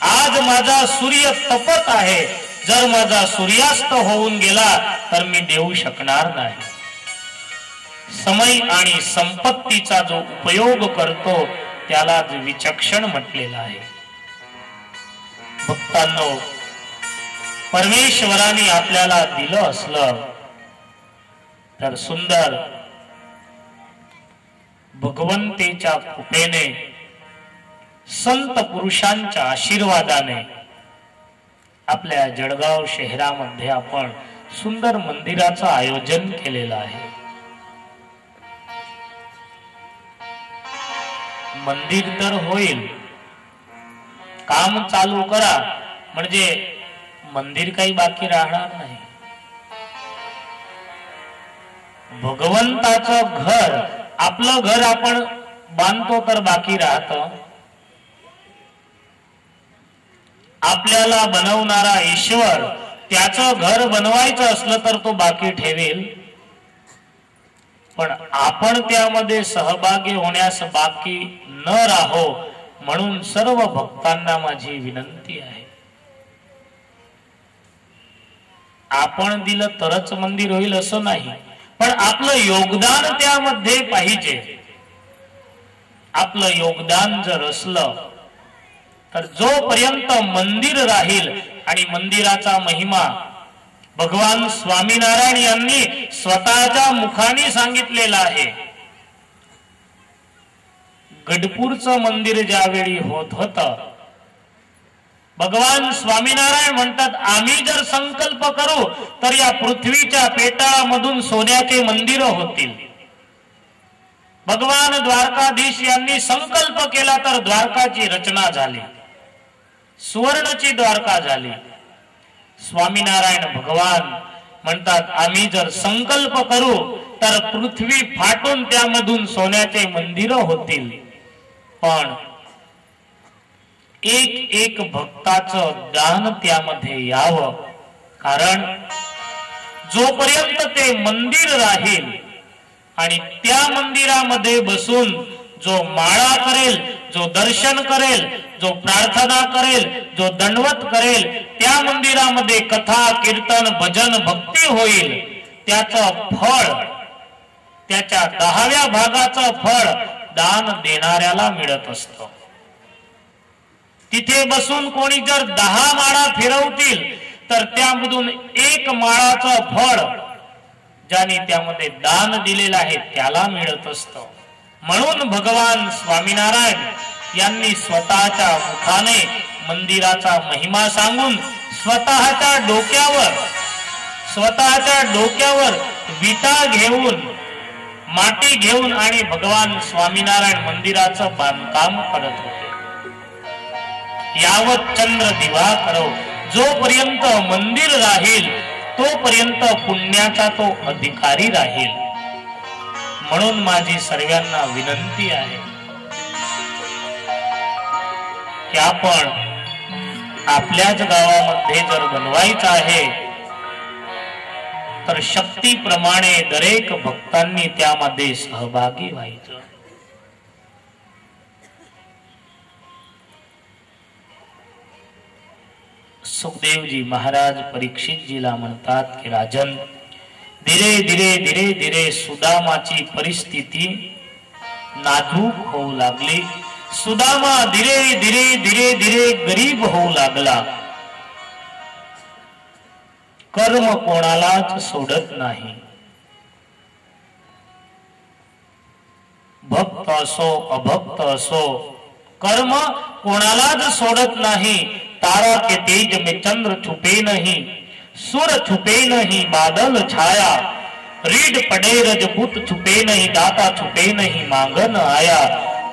आज माझा सूर्य तपत आहे, जर माझा सूर्यास्त होऊन गेला तर मी देऊ शकणार नाही. समय आणि संपत्तीचा जो उपयोग करतो त्याला विचक्षण म्हटलेला आहे. भक्तांनो, परमेश्वराने आपल्याला दिलं असलं तर सुंदर भगवंतेच्या कृपेने, संत पुरुषांच्या आशीर्वादाने आपल्या जळगाव शहरामध्ये आपण सुंदर मंदिराचं आयोजन केलेलं आहे. मंदिर तर होईल, काम चालू करा म्हणजे मंदिर काही बाकी राहणार नाही. भगवंताचं घर, आपलं घर आपण बांधतो तर बाकी राहतं. आपल्याला बनवणारा ईश्वर त्याचं घर बनवायचं असलं तर तो बाकी ठेवेल, पण आपण त्यामध्ये सहभागी होण्यास बाकी न राहो. म्हणून सर्व भक्तांना माझी विनंती आहे, आपण दिलं तरच मंदिर होईल असं नाही, पण आपलं योगदान त्यामध्ये पाहिजे. आपलं योगदान जर असलं तर जोपर्यंत मंदिर राहील, आणि मंदिराचा महिमा भगवान स्वामीनारायण यांनी स्वतःच्या मुखाने सांगितलेला आहे. गडपूरचं मंदिर ज्यावेळी होत होतं, भगवान स्वामीनारायण म्हणतात, आम्ही जर संकल्प करू तर या पृथ्वीच्या पेटाळामधून सोन्याचे मंदिर होतील. भगवान द्वारकाधीश यांनी संकल्प केला तर द्वारकाची रचना झाली, सुवर्णची द्वारका झाली. स्वामीनारायण भगवान म्हणतात आम्ही जर संकल्प करू तर पृथ्वी फाटून त्यामधून सोन्याचे मंदिर होतील, पण एक एक भक्ताचं दान त्यामध्ये यावं. कारण जोपर्यंत ते मंदिर राहील आणि त्या मंदिरामध्ये बसून जो माळा करेल, जो दर्शन करेल, जो प्रार्थना करेल, जो दंडवत करेल, त्या मंदिरामध्ये कथा कीर्तन भजन भक्ती होईल, त्याचं फळ, त्याच्या 10व्या भागाचं फळ दान देणाऱ्याला मिळत असतं. तिथे बसून कोणी जर 10 माळा फिरवतील तर त्यामधून 1 माळाचं फळ ज्याने त्यामध्ये दान दिलेलं आहे त्याला मिळत असतं. म्हणून भगवान स्वामीनारायण यांनी स्वतःच्या मुखाने मंदिराचा महिमा सांगून स्वतःच्या डोक्यावर विटा घेऊन, माती घेऊन आणि भगवान स्वामीनारायण मंदिराचं बांधकाम करत होते. यावत चंद्र दिवा करो, जोपर्यंत मंदिर राहील तोपर्यंत पुण्याचा तो अधिकारी राहील. म्हणून माझी सर्वांना विनंती आहे की आपण आपल्याच गावामध्ये जर बनवायचं आहे तर शक्तीप्रमाणे दरेक भक्तांनी त्यामध्ये सहभागी व्हायचं. सुखदेवजी महाराज परीक्षितजीला म्हणतात की राजन, धीरे धीरे धीरे धीरे सुदामाची परिस्थिती नाजूक होऊ लागली. सुदामा धीरे धीरे धीरे धीरे गरीब होऊ लागला. कर्म कोणालाच सोडत नाही. भक्त असो अभक्त असो, कर्म कोणालाच सोडत नाही. तारा के तेज में चंद्र छुपे नहीं, सुर छुपे नहीं बादल छाया. रीड पड़े रजपूत छुपे नहीं, दाता छुपे नहीं मांगन आया.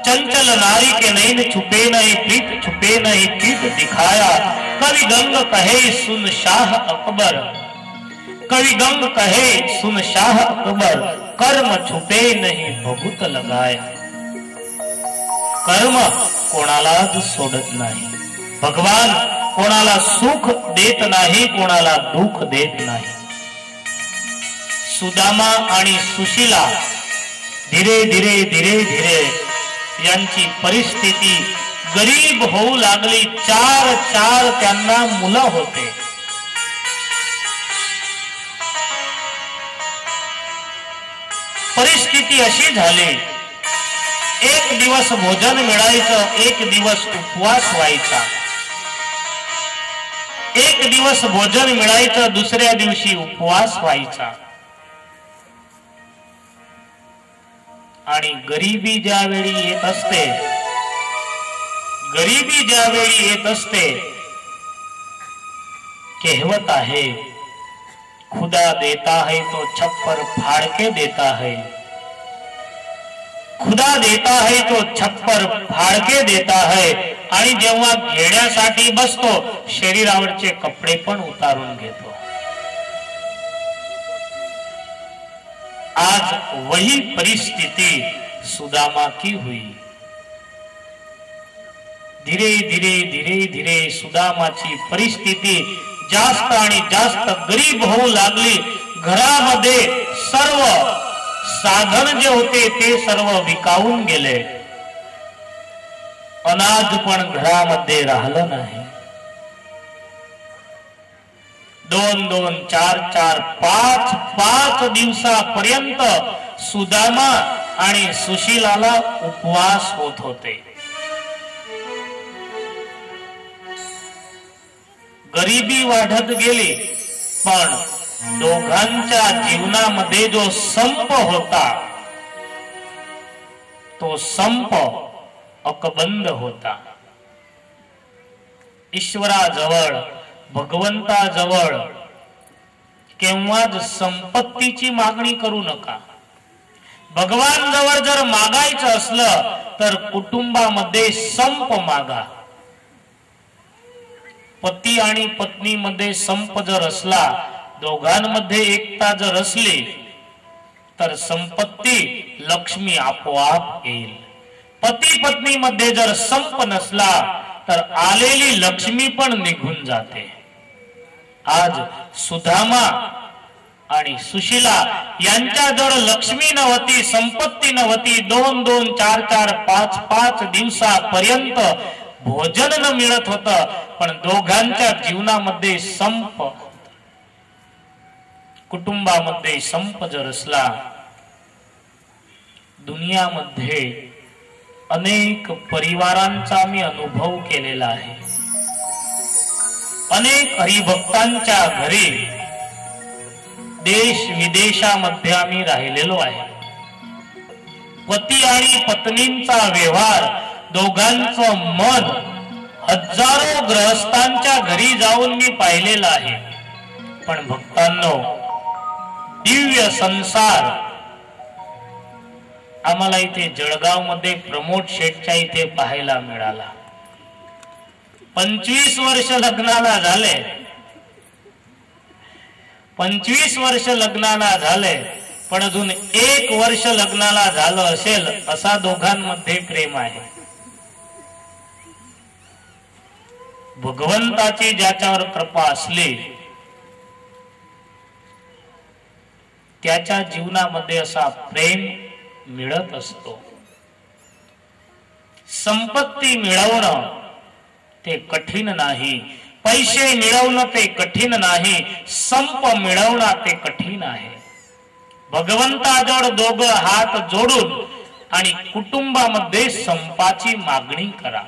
चंचल नारी के नैन छुपे नहीं, प्रीत छुपे नहीं पीठ दिखाया. कवि गंग कहे सुन शाह अकबर, कवि गंग कहे सुन शाह अकबर. कर्म छुपे नहीं बहुत लगाया. कर्म कोणालाच सोडत नाही. भगवान कोणाला सुख देत नाही, कोणाला दुःख देत नाही. सुदामा आणि सुशीला धीरे धीरे धीरे धीरे यांची परिस्थिती गरीब होऊ लागली. 4 त्यांना मुलं होते. परिस्थिती अशी झाली, एक दिवस भोजन मिळायचं, एक दिवस उपवास व्हायचा. एक दिवस भोजन मिळायचं, दुसऱ्या दिवशी उपवास व्हायचा. आणि गरिबी ज्यावेळी येत असते, कहवत आहे, खुदा देता है तो छप्पर फाड़ के देता है. खुदा देता है तो छप्पर फाड़ के देता है. आणि जेव्हा घेण्यासाठी बसतो शरीरावरचे कपडे पण उतारून घेतो. आज वही परिस्थिति सुदामा की हुई. धीरे धीरे धीरे धीरे सुदामाची परिस्थिती जास्त आणि जास्त गरीब होऊ लागली. घरामध्ये सर्व साधन जे होते ते सर्व विकावून गेले. अनाज पण घरामध्ये राहिलं नाही. 2-2, 4-4, 5-5 दिवसापर्यंत सुदामा आणि सुशीलाला उपवास होत होते. गरिबी वाढत गेली, पण दोघांच्या जीवनामध्ये जो संप होता तो संप अकबंद होता. ईश्वराजवळ, भगवंताजवळ केव्हाच संपत्तीची मागणी करू नका. भगवान जवळ जर मागायचं असलं तर कुटुंबामध्ये संप मागा. पती आणि पत्नी मध्ये संप जर असला, दोघांमध्ये एकता जर असली तर संपत्ती लक्ष्मी आपोआप येईल. पती पत्नी मध्ये जर संप नसला तर आलेली लक्ष्मी पण निघून जाते. आज सुधामा आणि सुशीला यांच्याजवळ लक्ष्मी नव्हती, संपत्ती नव्हती. 2-2, 4-4, 5-5 दिवसापर्यंत भोजन न मिळत होत, पण दोघांच्या जीवनामध्ये संप, कुटुंबामध्ये संप जर असला, दुनियामध्ये अनेक परिवारांचा मी अनुभव केलेला आहे. अनेक हरिभक्तांच्या घरी देश विदेशामध्ये आम्ही राहिलेलो आहे. पती आणि पत्नींचा व्यवहार, दोघांचं मन हजारो गृहस्थांच्या घरी जाऊन मी पाहिलेला आहे. पण भक्तांनो, दिव्य संसार आम्हाला इथे जळगाव मध्ये प्रमोद शेठच्या इथे पाहायला मिळाला. 25 वर्ष लग्नाला झाले, 25 वर्ष लग्नाला झाले, पण अजून 1 वर्ष लग्नाला झालं असेल असा दोघांमध्ये प्रेम आहे. भगवंताची ज्याच्यावर कृपा असली त्याच्या जीवनामध्ये असा प्रेम मिळत असतो. संपत्ती मिळवणं ते कठीण नाही, पैसे मिळवणं ते कठीण नाही, संप मिळवणं ते कठीण आहे. भगवंताजवळ दोघं हात जोडून आणि कुटुंबामध्ये संपाची मागणी करा.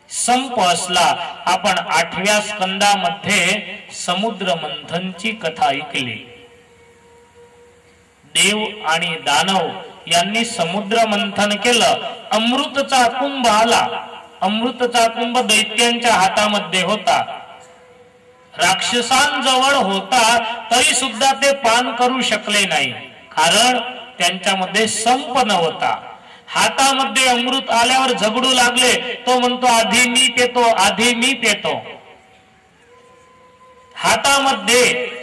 संप असला. आपण 8व्या स्कंदामध्ये समुद्र मंथनची कथा ऐकली. देव आणि दानव यांनी समुद्र मंथन केलं. अमृतचा कुंभ आला. अमृतचा कुंभ दैत्यांच्या हातामध्ये होता, राक्षसांजवळ होता, तरी सुद्धा ते पान करू शकले नाही, कारण त्यांच्यामध्ये संप नव्हता. हातामध्ये अमृत आल्यावर झगडू लागले. तो म्हणतो आधी मी पेतो, आधी मी पेतो. हातामध्ये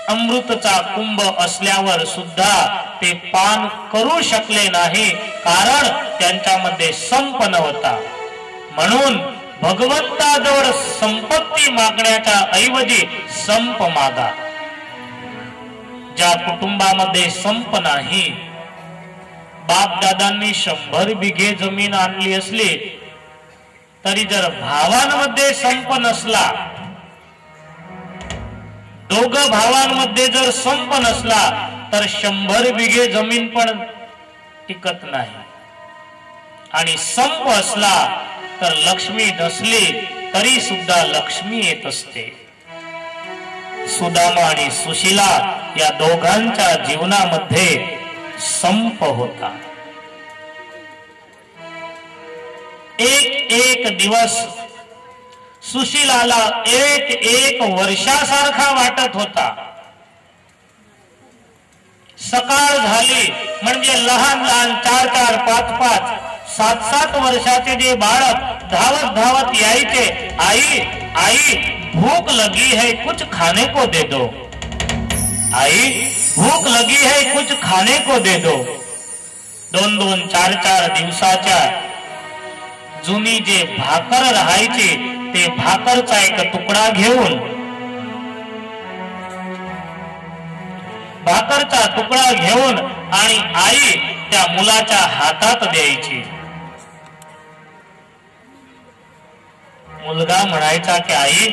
अमृतचा कुंभ असल्यावर सुद्धा ते पान करू शकले नाही, कारण त्यांच्यामध्ये संप नव्हता. म्हणून भगवंताजवळ संपत्ती मागण्याच्या ऐवजी संप मागा. ज्या कुटुंबामध्ये संप नाही, बाप दादांनी 100 बिघे जमीन आणली असली तरी जर भावांमध्ये संप नसला, दोघं भावांमध्ये जर संप नसला तर 100 बिघे जमीन पण टिकत नाही. आणि संप असला तर लक्ष्मी नसली तरी सुद्धा लक्ष्मी येत असते. सुदामा आणि सुशीला या दोघांच्या जीवनामध्ये संप होता. एक दिवस सुशीलाला एक वर्षासारखा वाटत होता. सकाळ झाली म्हणजे लहान लहान 4-4, 5-5, 7-7 वर्षाचे जे बाळक धावत धावत यायचे, आई आई भूख लगी है कुछ खाने को दे दो, आई भूख लगी है कुछ खाने को दे दो. 2-2, 4-4 दिवसाच्या जुनी जे भाकर राहायची ते भाकरचा एक तुकडा घेऊन, भाकरचा तुकडा घेऊन आणि आई त्या मुलाच्या हातात द्यायची. मुलगा म्हणायचा की आई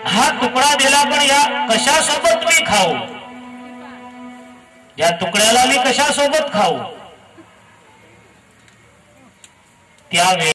हा तुकडा दिला, पण या कशासोबत मी खाऊ, या तुकड्याला मी कशासोबत खाऊ. त्यावेळी